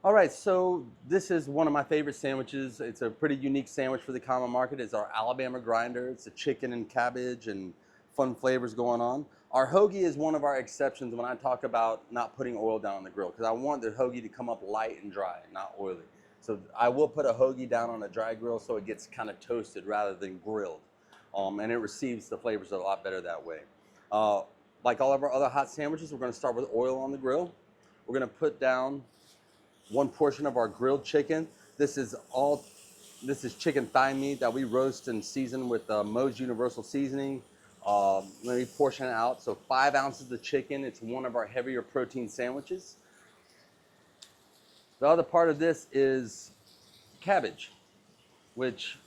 All right, so this is one of my favorite sandwiches. It's a pretty unique sandwich for the common market. It's our Alabama grinder. It's a chicken and cabbage and fun flavors going on. Our hoagie is one of our exceptions when I talk about not putting oil down on the grill, because I want the hoagie to come up light and dry, not oily. So I will put a hoagie down on a dry grill so it gets kind of toasted rather than grilled. And it receives the flavors a lot better that way. Like all of our other hot sandwiches, we're gonna start with oil on the grill. We're gonna put down one portion of our grilled chicken. This is chicken thigh meat that we roast and season with Moe's Universal Seasoning. Let me portion it out. So 5 ounces of chicken. It's one of our heavier protein sandwiches. The other part of this is cabbage, which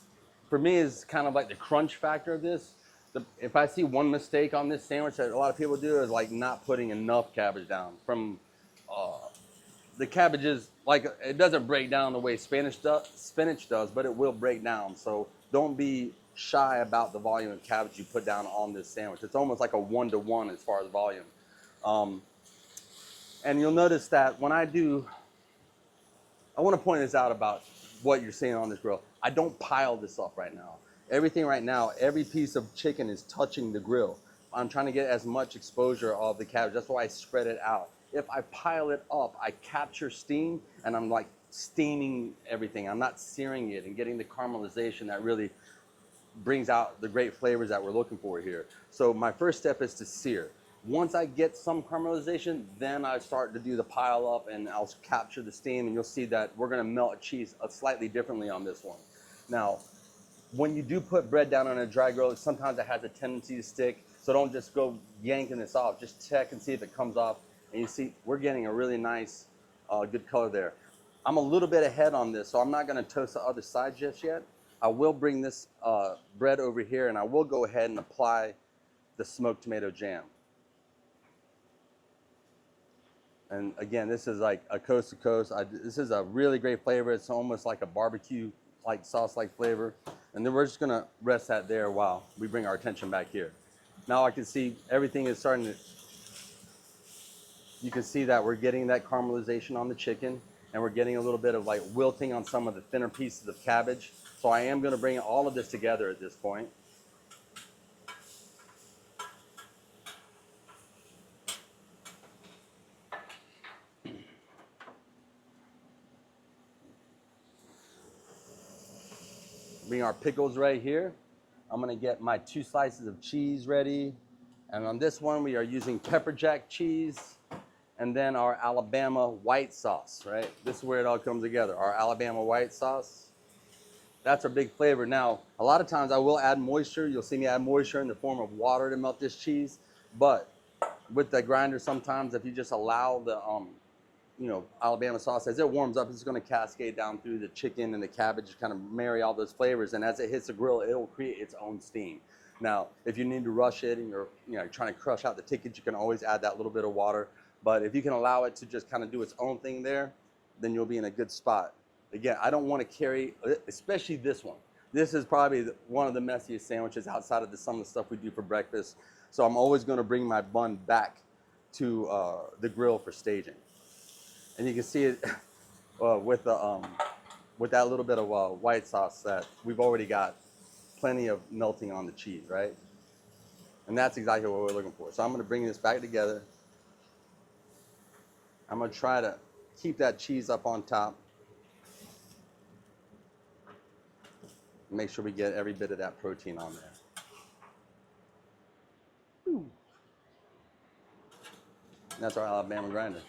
for me is kind of like the crunch factor of this. If I see one mistake on this sandwich that a lot of people do is like not putting enough cabbage down. The cabbage is like, it doesn't break down the way spinach does, but it will break down. So don't be shy about the volume of cabbage you put down on this sandwich. It's almost like a 1-to-1 as far as volume. And you'll notice that when I want to point this out about what you're seeing on this grill. I don't pile this up right now. Everything right now, every piece of chicken is touching the grill. I'm trying to get as much exposure of the cabbage. That's why I spread it out. If I pile it up, I capture steam and I'm like steaming everything. I'm not searing it and getting the caramelization that really brings out the great flavors that we're looking for here. So my first step is to sear. Once I get some caramelization, then I start to do the pile up and I'll capture the steam, and you'll see that we're gonna melt cheese slightly differently on this one. Now, when you do put bread down on a dry grill, sometimes it has a tendency to stick, so don't just go yanking this off. Just check and see if it comes off. And you see, we're getting a really nice, good color there. I'm a little bit ahead on this, so I'm not gonna toast the other side just yet. I will bring this bread over here, and I will go ahead and apply the smoked tomato jam. And again, this is like a coast to coast. This is a really great flavor. It's almost like a barbecue like sauce-like flavor. And then we're just gonna rest that there while we bring our attention back here. Now I can see everything is starting to, you can see that we're getting that caramelization on the chicken, and we're getting a little bit of like wilting on some of the thinner pieces of cabbage. So I am gonna bring all of this together at this point. Bring our pickles right here. I'm gonna get my 2 slices of cheese ready. And on this one, we are using pepper jack cheese and then our Alabama white sauce, right? This is where it all comes together. Our Alabama white sauce. That's our big flavor. Now, a lot of times I will add moisture. You'll see me add moisture in the form of water to melt this cheese. But with the grinder, sometimes if you just allow the Alabama sauce, as it warms up, it's going to cascade down through the chicken and the cabbage, kind of marry all those flavors. And as it hits the grill, it'll create its own steam. Now, if you need to rush it and you're trying to crush out the tickets, you can always add that little bit of water. But if you can allow it to just kind of do its own thing there, then you'll be in a good spot. Again, I don't want to carry, especially this one. This is probably one of the messiest sandwiches outside of some of the stuff we do for breakfast. So I'm always going to bring my bun back to the grill for staging. And you can see it with that little bit of white sauce that we've already got plenty of melting on the cheese, right? And that's exactly what we're looking for. So I'm going to bring this back together. I'm going to try to keep that cheese up on top. Make sure we get every bit of that protein on there. And that's our Alabama grinder.